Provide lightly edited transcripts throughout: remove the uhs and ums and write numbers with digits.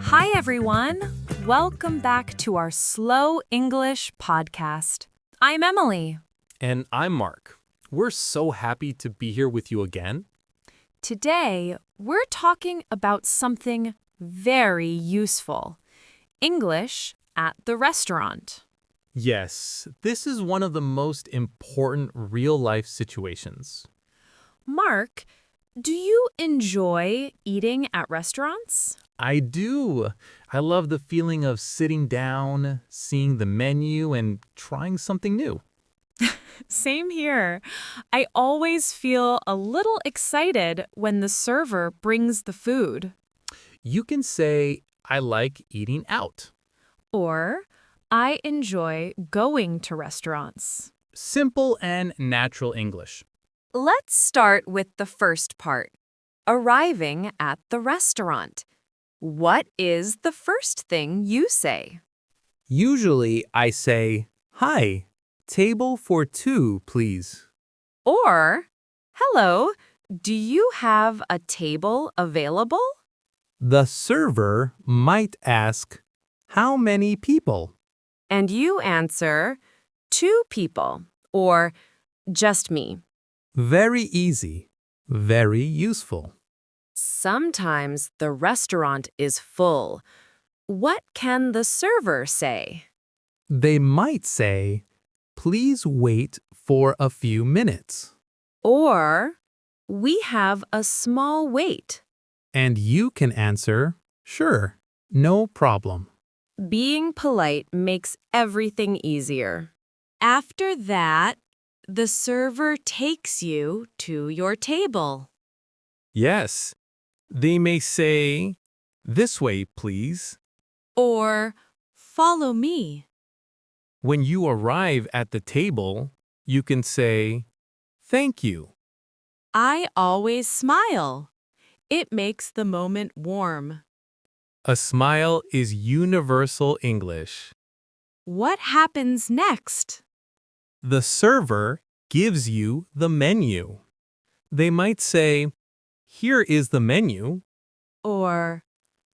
Hi, everyone. Welcome back to our Slow English podcast. I'm Emily. And I'm Mark. We're so happy to be here with you again. Today, we're talking about something very useful. English at the restaurant. Yes, this is one of the most important real-life situations. Mark, do you enjoy eating at restaurants? I do. I love the feeling of sitting down, seeing the menu, and trying something new. Same here. I always feel a little excited when the server brings the food. You can say, I like eating out. Or, I enjoy going to restaurants. Simple and natural English. Let's start with the first part. Arriving at the restaurant. What is the first thing you say? Usually, I say, Hi, table for two, please. Or, hello, do you have a table available? The server might ask, How many people? And you answer, 2 people, or just me. Very easy. Very useful. Sometimes the restaurant is full. What can the server say? They might say, Please wait for a few minutes. Or, we have a small wait. And you can answer, Sure, no problem. Being polite makes everything easier. After that, the server takes you to your table. Yes. They may say, This way, please. Or, follow me. When you arrive at the table, you can say, Thank you. I always smile. It makes the moment warm. A smile is universal English. What happens next? The server gives you the menu. They might say, Here is the menu, Or,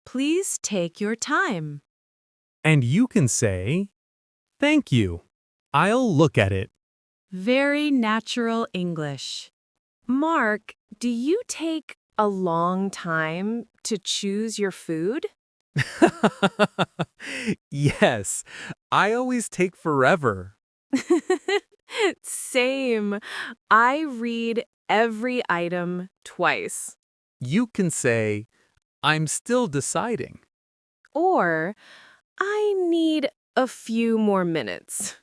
please take your time. and you can say, Thank you. I'll look at it. Very natural English. Mark, do you take a long time to choose your food? Yes, I always take forever. Same. I read every item twice. You can say, I'm still deciding. Or, I need a few more minutes.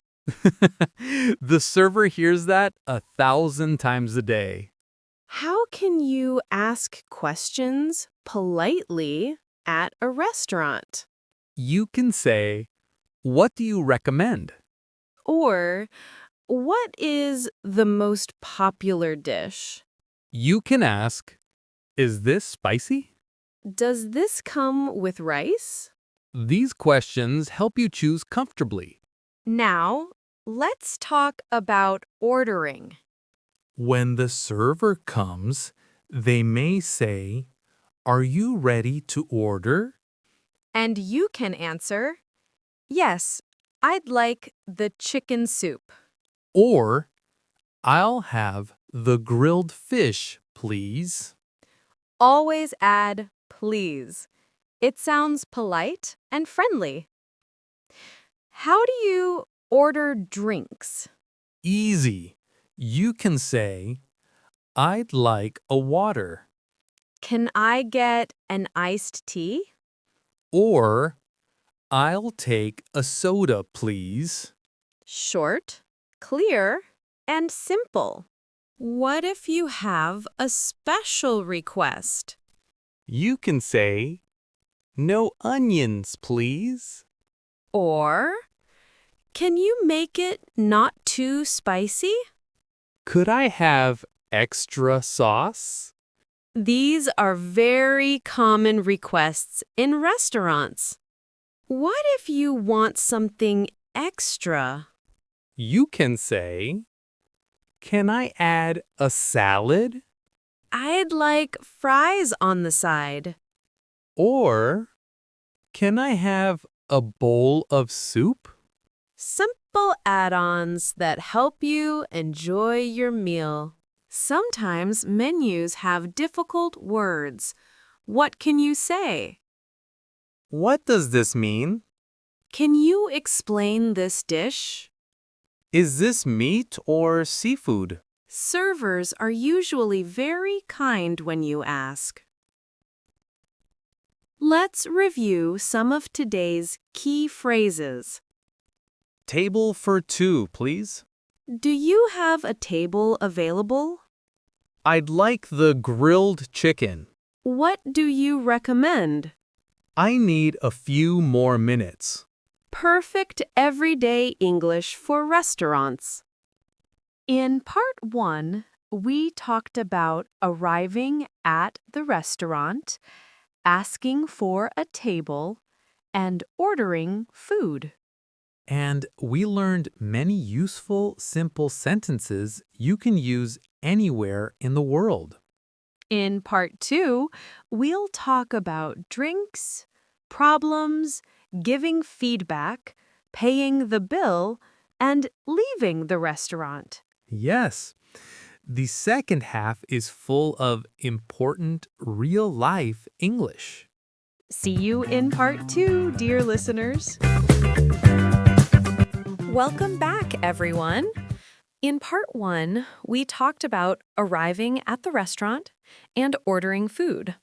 The server hears that 1,000 times a day. How can you ask questions politely at a restaurant? You can say, What do you recommend? Or, what is the most popular dish? You can ask, Is this spicy? Does this come with rice? These questions help you choose comfortably. Now, let's talk about ordering. When the server comes, they may say, Are you ready to order? And you can answer, yes, I'd like the chicken soup. Or, I'll have the grilled fish, please. Always add please. It sounds polite and friendly. How do you order drinks? Easy. You can say, I'd like a water. Can I get an iced tea? Or, I'll take a soda, please. Short, clear, and simple. What if you have a special request? You can say, No onions, please. Or, can you make it not too spicy? Could I have extra sauce? These are very common requests in restaurants. What if you want something extra? You can say, Can I add a salad? I'd like fries on the side. Or, can I have a bowl of soup? Simple add-ons that help you enjoy your meal. Sometimes menus have difficult words. What can you say? What does this mean? Can you explain this dish? Is this meat or seafood? Servers are usually very kind when you ask. Let's review some of today's key phrases. Table for two, please. Do you have a table available? I'd like the grilled chicken. What do you recommend? I need a few more minutes. Perfect everyday English for restaurants. In part 1, we talked about arriving at the restaurant, asking for a table, and ordering food. And we learned many useful, simple sentences you can use anywhere in the world. In part 2, we'll talk about drinks, problems, giving feedback, paying the bill, and leaving the restaurant. Yes, the second half is full of important real-life English. See you in part 2, dear listeners. Welcome back, everyone. In part 1, we talked about arriving at the restaurant and ordering food.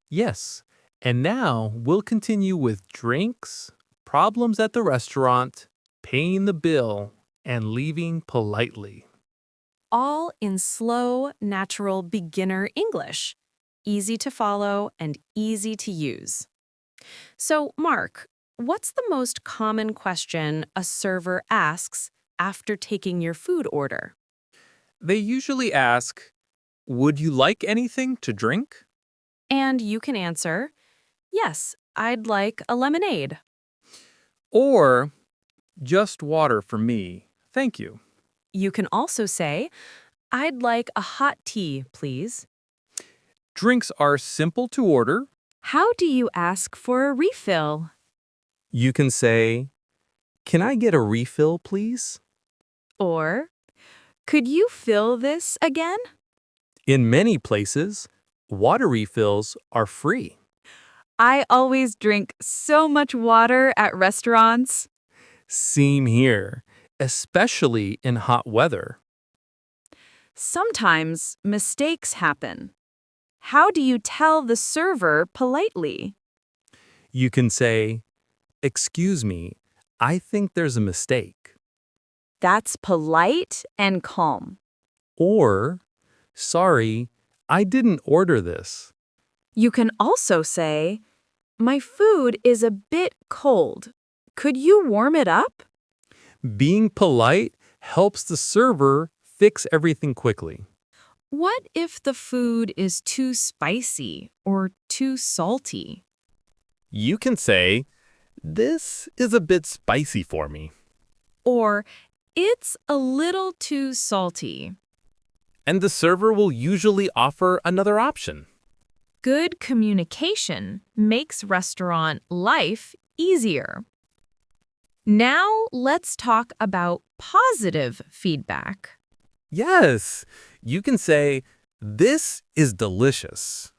Yes, and now we'll continue with drinks, problems at the restaurant, paying the bill, and leaving politely. All in slow, natural beginner English. Easy to follow and easy to use. So, Mark, what's the most common question a server asks after taking your food order? They usually ask, "Would you like anything to drink?" And you can answer, yes, I'd like a lemonade. Or, "Just water for me, thank you." You can also say, I'd like a hot tea, please. Drinks are simple to order. How do you ask for a refill? You can say, "Can I get a refill, please?" Or, could you fill this again? In many places, water refills are free. I always drink so much water at restaurants. Same here, especially in hot weather. Sometimes mistakes happen. How do you tell the server politely? You can say, "Excuse me, I think there's a mistake." That's polite and calm. Or, "Sorry, I didn't order this." You can also say, my food is a bit cold. Could you warm it up? Being polite helps the server fix everything quickly. What if the food is too spicy or too salty? You can say, "This is a bit spicy for me." Or, it's a little too salty. And the server will usually offer another option. Good communication makes restaurant life easier. Now let's talk about positive feedback. Yes, you can say, "This is delicious."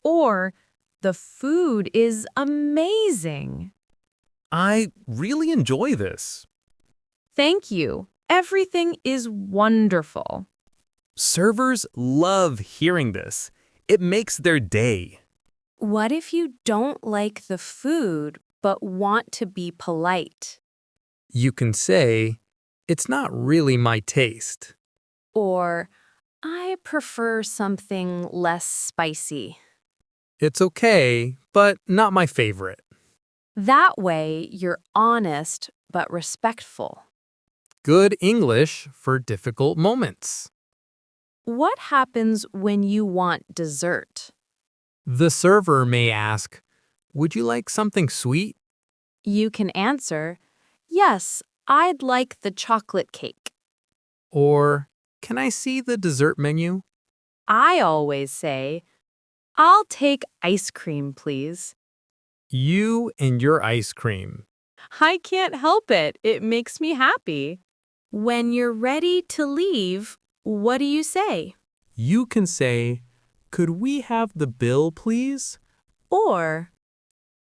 Or, the food is amazing. I really enjoy this. Thank you. Everything is wonderful. Servers love hearing this. It makes their day. What if you don't like the food but want to be polite? You can say, "It's not really my taste." Or, I prefer something less spicy. It's okay, but not my favorite. That way, you're honest but respectful. Good English for difficult moments. What happens when you want dessert? The server may ask, "Would you like something sweet?" You can answer, yes, I'd like the chocolate cake. Or, "Can I see the dessert menu?" I always say, "I'll take ice cream, please." You and your ice cream. I can't help it. It makes me happy. When you're ready to leave, what do you say? You can say, "Could we have the bill, please?" Or,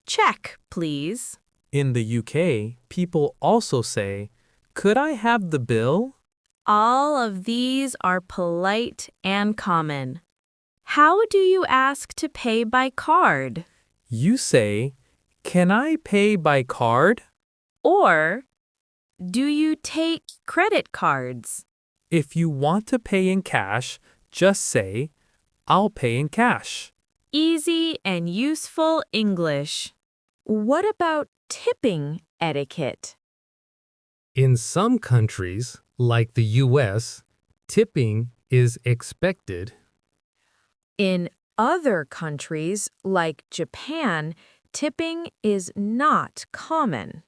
"Check, please." In the UK, people also say, "Could I have the bill?" All of these are polite and common. How do you ask to pay by card? You say, "Can I pay by card?" Or, do you take credit cards? If you want to pay in cash, just say, "I'll pay in cash." Easy and useful English. What about tipping etiquette? In some countries, like the US, tipping is expected. In other countries, like Japan, tipping is not common.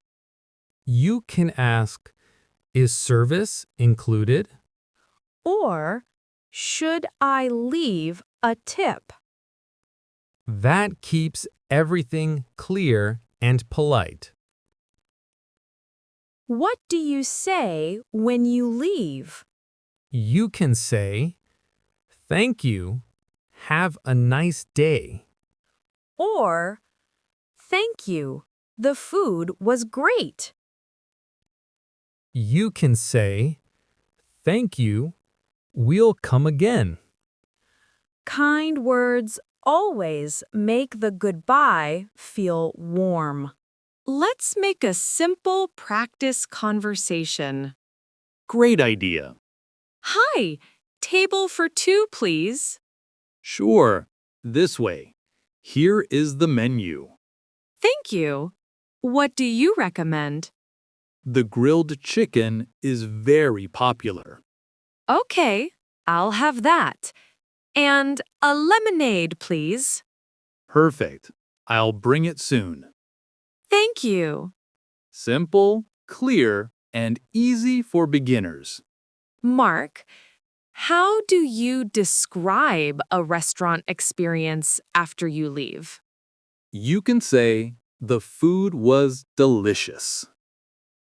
You can ask, "Is service included?" Or, should I leave a tip? That keeps everything clear and polite. What do you say when you leave? You can say, "Thank you. Have a nice day." Or, thank you, the food was great. You can say, "Thank you. We'll come again." Kind words always make the goodbye feel warm. Let's make a simple practice conversation. Great idea. Hi, table for two, please. Sure, this way. Here is the menu. Thank you. What do you recommend? The grilled chicken is very popular. Okay, I'll have that. And a lemonade, please. Perfect. I'll bring it soon. Thank you. Simple, clear, and easy for beginners. Mark, how do you describe a restaurant experience after you leave? You can say, "The food was delicious."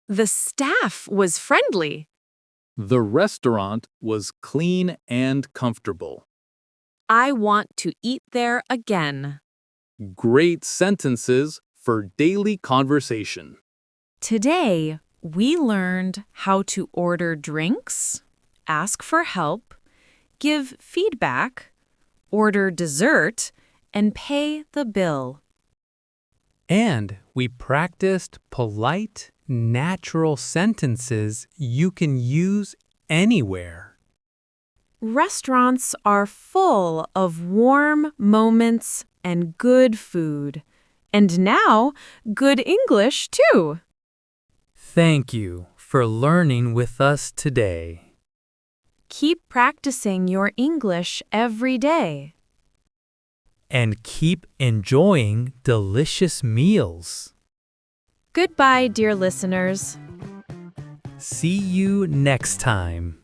The staff was friendly. The restaurant was clean and comfortable. I want to eat there again. Great sentences for daily conversation. Today, we learned how to order drinks, ask for help, give feedback, order dessert, and pay the bill. And we practiced polite, natural sentences you can use anywhere. Restaurants are full of warm moments and good food. And now, good English, too. Thank you for learning with us today. Keep practicing your English every day. And keep enjoying delicious meals. Goodbye, dear listeners. See you next time.